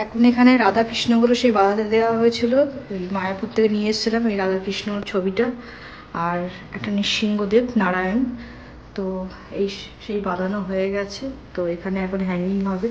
এখন এখানে রাধা কৃষ্ণগুলো সেই বাঁধাতে দেওয়া হয়েছিল, ওই মায়াপুর থেকে নিয়ে এসেছিলাম এই রাধা কৃষ্ণর ছবিটা, আর একটা নৃসিংহদেব নারায়ণ। তো এই সেই বাঁধানো হয়ে গেছে, তো এখানে এখন হ্যাঙ্গিং হবে।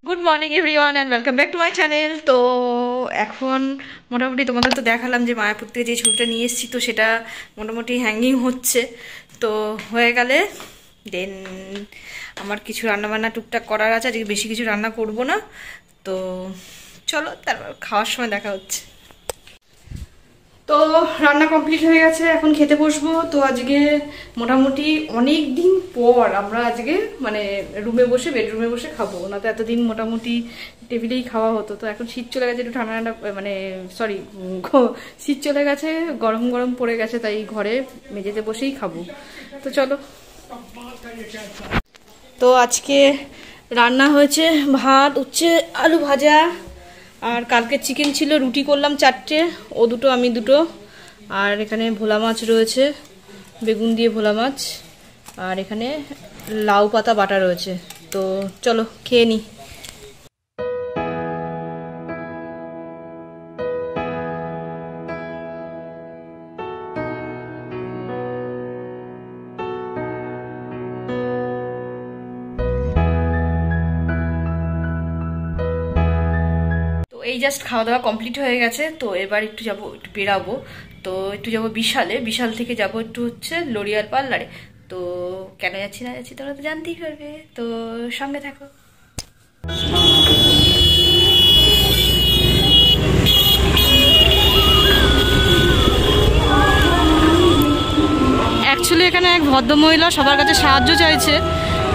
Good morning everyone and welcome back to my channel. তো এখন মোটামুটি তোমাদের তো দেখালাম যে মায়াপুর থেকে যে ছবিটা নিয়ে এসেছি, তো সেটা মোটামুটি হ্যাঙ্গিং হচ্ছে। তো হয়ে গেলে দেন আমার কিছু রান্নাবান্না টুকটাক করার আছে, আজকে বেশি কিছু রান্না করব না। তো চলো তারপর খাওয়ার সময় দেখা হচ্ছে। তো রান্না কমপ্লিট হয়ে গেছে, এখন খেতে বসবো। তো আজকে মোটামুটি অনেক দিন পর আমরা আজকে মানে রুমে বসে বেডরুমে বসে খাবো, না তো এতদিন মোটামুটি টেবিলেই খাওয়া হতো। তো এখন শীত চলে গেছে, একটু ঠান্ডা ঠান্ডা মানে সরি শীত চলে গেছে, গরম গরম পড়ে গেছে, তাই ঘরে মেঝেতে বসেই খাবো। তো চলো। তো আজকে রান্না হয়েছে ভাত, উচ্ছে আলু ভাজা, আর কালকে চিকেন ছিল, রুটি করলাম 4টে, ও দুটো আমি দুটো, আর এখানে ভোলা মাছ রয়েছে, বেগুন দিয়ে ভোলা মাছ, আর এখানে লাউ পাতা বাটা রয়েছে। তো চলো খেয়ে নিই। এই জাস্ট খাওয়া দাওয়া কমপ্লিট হয়ে গেছে, তো এবার একটু যাবো, একটু বেরাবো। তো একটু যাবো বিশালে, বিশাল থেকে যাব একটু হচ্ছে লরিয়াল পার্লারে। তো কেন যাচ্ছি না যাচ্ছি তোমরা তো জানতেই পারবে, তো সঙ্গে থাকো। অ্যাকচুয়ালি এখানে এক ভদ্রমহিলা সবার কাছে সাহায্য চাইছে,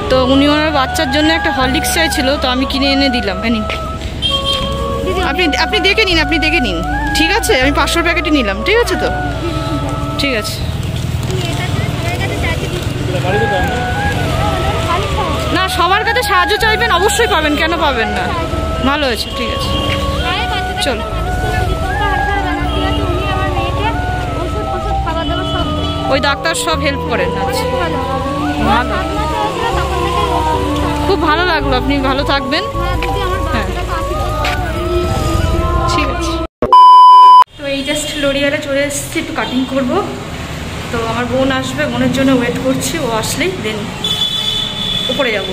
তো উনি ওনার বাচ্চার জন্য একটা হরলিক্স চাইছিল, তো আমি কিনে এনে দিলাম। হ্যাঁ নিন, আপনি দেখে নিন, আপনি দেখে নিন, ঠিক আছে? আমি 500 প্যাকেটই নিলাম, ঠিক আছে? তো ঠিক আছে, না সবার কাছে সাহায্য চাইবেন, অবশ্যই পাবেন, কেন পাবেন না? ভালো হয়েছে, ঠিক আছে চলো। ওই ডাক্তার সব হেল্প করেন, আচ্ছা ভালো, খুব ভালো লাগলো, আপনি ভালো থাকবেন। হ্যাঁ ঠিক আছে। তো এই জাস্ট লরিয়ালে চলে এসেছি, একটু কাটিং করব। তো আমার বোন আসবে, বোনের জন্য ওয়েট করছি, ও আসলেই দেন উপরে যাব।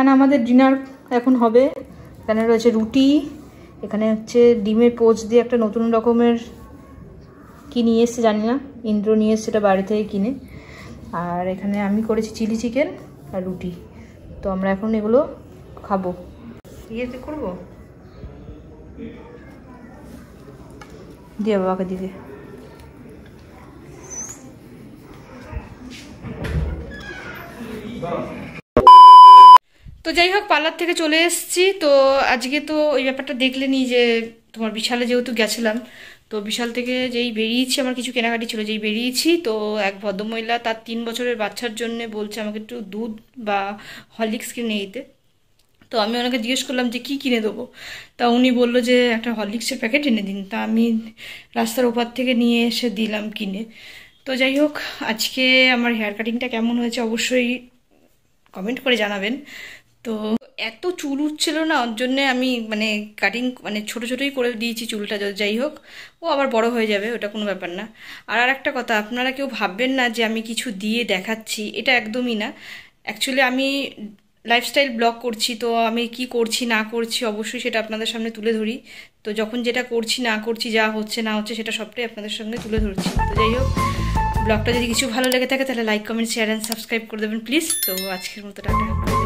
এখানে আমাদের ডিনার এখন হবে। এখানে রয়েছে রুটি, এখানে হচ্ছে ডিমের পোচ দিয়ে একটা নতুন রকমের কি নিয়ে এসছে জানি না, ইন্দ্র নিয়ে এসছে এটা বাড়ি থেকে কিনে। আর এখানে আমি করেছি চিলি চিকেন আর রুটি। তো আমরা এখন এগুলো খাবো। ইয়েতে করবো দিয়ে বাবাকে দিবে। তো যাই হোক, পার্লার থেকে চলে এসেছি। তো আজকে তো ওই ব্যাপারটা দেখলেনি যে তোমার বিশালে যেহেতু গেছিলাম, তো বিশাল থেকে যেই বেরিয়েছি, আমার কিছু কেনাকাটি ছিল, যেই বেরিয়েছি তো এক ভদ্রমহিলা তার 3 বছরের বাচ্চার জন্য বলছে আমাকে একটু দুধ বা হরলিক্স কিনে দিতে। তো আমি ওনাকে জিজ্ঞেস করলাম যে কী কিনে দেবো। তা উনি বললো যে একটা হরলিক্সের প্যাকেট এনে দিন। তা আমি রাস্তার ওপার থেকে নিয়ে এসে দিলাম কিনে। তো যাই হোক, আজকে আমার হেয়ার কাটিংটা কেমন হয়েছে অবশ্যই কমেন্ট করে জানাবেন। তো এত চুল উঠছিল না, ওর জন্যে আমি মানে কাটিং মানে ছোটো ছোটোই করে দিয়েছি চুলটা। যাই হোক, ও আবার বড় হয়ে যাবে, ওটা কোনো ব্যাপার না। আর একটা কথা, আপনারা কেউ ভাববেন না যে আমি কিছু দিয়ে দেখাচ্ছি, এটা একদমই না। অ্যাকচুয়ালি আমি লাইফস্টাইল ব্লগ করছি, তো আমি কি করছি না করছি অবশ্যই সেটা আপনাদের সামনে তুলে ধরি। তো যখন যেটা করছি না করছি, যা হচ্ছে না হচ্ছে, সেটা সবটাই আপনাদের সঙ্গে তুলে ধরছি। তো যাই হোক, ব্লগটা যদি কিছু ভালো লেগে থাকে তাহলে like, comment, share and subscribe করে দেবেন প্লিজ। তো আজকের মতো টাটা।